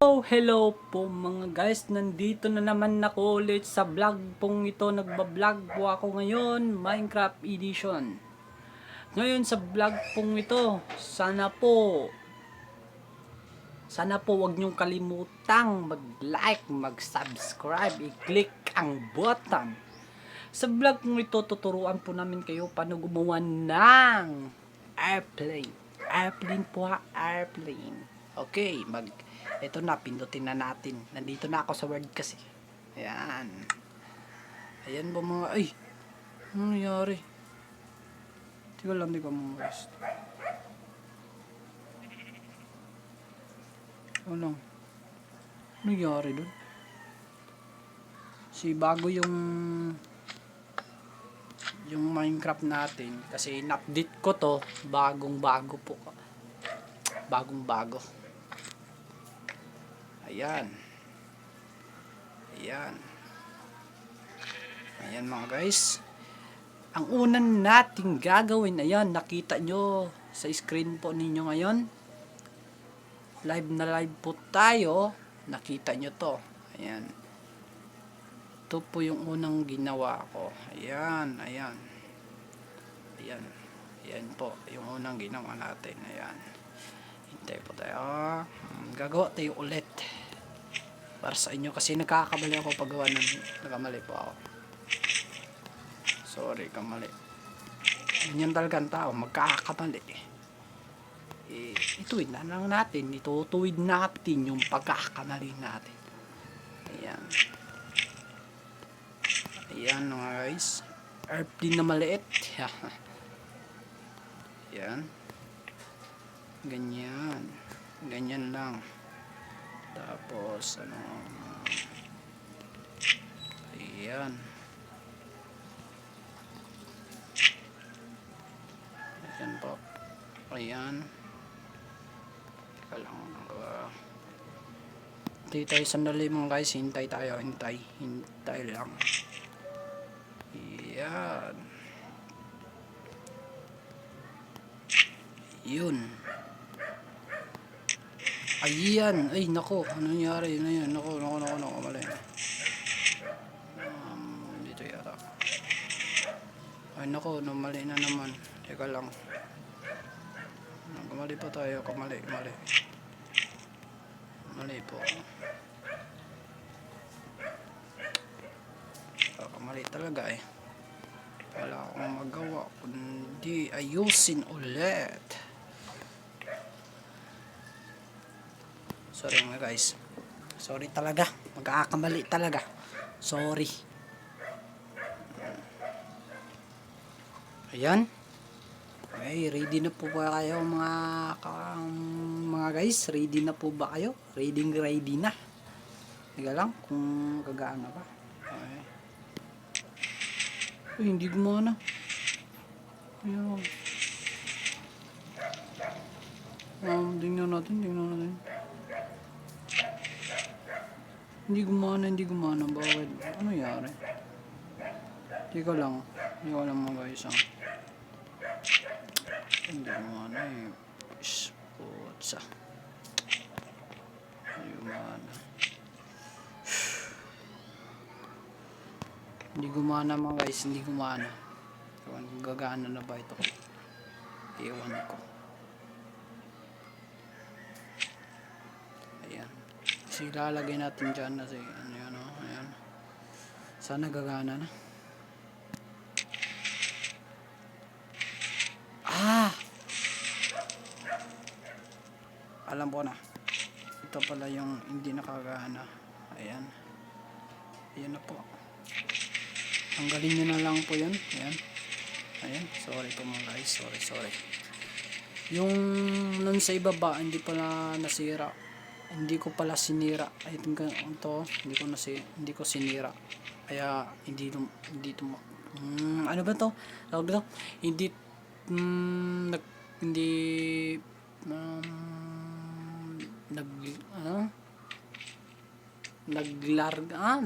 Hello po mga guys, nandito na naman ako ulit sa vlog pong ito. Nagbablog po ako ngayon, Minecraft Edition. Ngayon sa vlog pong ito, sana po wag niyong kalimutang mag-like, mag-subscribe, i-click ang button. Sa vlog pong ito, tuturuan po namin kayo paano gumawa ng airplane. Airplane po ha, airplane. Okay, ito na, pindutin na natin. Nandito na ako sa Word kasi. Ayan. Ayan po mga, ay, ano nangyari? Tiga lang, tiga mga guys. Ano lang? Ano nangyari dun? Bago yung Minecraft natin. Kasi in-update ko to, bagong bago po. Bagong bago. Ayan. Ayan. Ayan mga guys. Ang unang nating gagawin, ayan, nakita nyo sa screen po ninyo ngayon. Live na live po tayo. Nakita nyo to. Ayan. Ito po yung unang ginawa ko. Ayan, ayan. Ayan. Ayan po, yung unang ginawa natin. Ayan. Hintay po tayo. Gagawa tayo ulit. Para sa inyo kasi nagkakamali ako paggawa ng nagkamali po ako. Sorry, kamali. Ganyan talaga ang tao, magkakamali. Ituwid na lang natin. Itutuwid natin yung pagkakamali natin. Ayan. Ayan mga guys. Airplane na maliit. Ayan. Ganyan. Ganyan lang. Tapos ano, ayan. Ayan po. Ayan. Teka lang. Hintay tayo sandali mga guys. Hintay tayo. Hintay. Hintay lang. Ayan. Yun. Ayan. Ay, nako. Ano nangyari? Ano yan? Nako. Mali. Dito yata. Ay, nako. Mali na naman. Teka lang. Kamali pa tayo. Mali po. Kamali talaga eh. Wala akong magawa. Kundi ayusin ulit. Sorry mga guys. Sorry talaga. Magkakamali talaga. Sorry. Ayan. Okay, ready na po ba kayo mga guys? Ready na po ba kayo? Ready na. Teka lang kung gagaan na ba. Okay. Uy, hindi gumana. Ayan. Tingnan natin. Hindi gumana. Bakit? Ano nangyari? Teka lang. Hindi ko alam mga guys. Hindi gumana eh. Putsa. Hindi gumana. Hindi gumana mga guys. Hindi gumana. Ewan kung gagana na ba ito. Ewan ko. Ayan. Kasi lalagay natin dyan na ano yan o. Ayan. Sana gagana na. Alam ko na. Ito pala yung hindi nakagana. Ayan. Ayan na po. Tanggalin nyo na lang po yan. Ayan. Sorry po mga guys. Sorry. Yung nun sa ibaba, hindi pala nasira. Hindi ko pala sinira. Ay, ito, hindi ko sinira. Kaya, ano ba to? Tawag dito?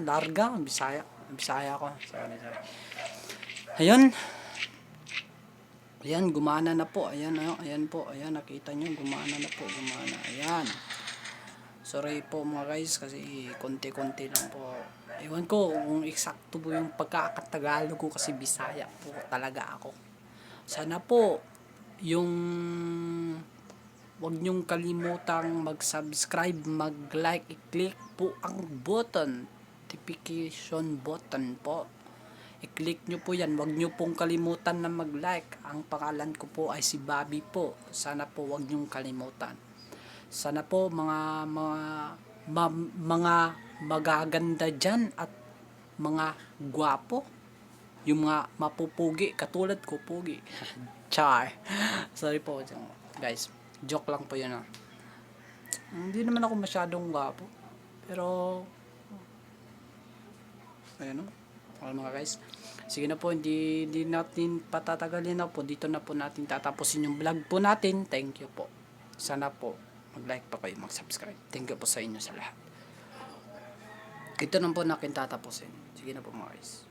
Larga, Bisaya ko. Sorry. Ayun. Ayan, gumana na po. Ayan po. Ayan, nakita nyo. Gumana na po. Ayan. Sorry po mga guys kasi konti-konti lang po. Ewan ko kung eksakto po yung pagkakatagalog ko kasi Bisaya po talaga ako. Sana po yung wag niyong kalimutang mag-subscribe, mag-like, i-click po ang button, notification button po. I-click nyo po yan. Wag nyo pong kalimutan na mag-like. Ang pangalan ko po ay si Bobby po. Sana po wag nyong kalimutan. Sana po mga magaganda dyan at mga gwapo. Yung mga mapupugi. Katulad ko, pugi. Char. Sorry po guys. Joke lang po yun ah. Hindi naman ako masyadong gwapo. Pero ayun o. Okay mga guys. Sige na po, hindi natin patatagalin na po. Dito na po natin tatapusin yung vlog po natin. Thank you po. Sana po mag-like pa kayo, mag-subscribe. Thank you po sa inyo sa lahat. Ito na po natin tatapusin. Sige na po mga guys.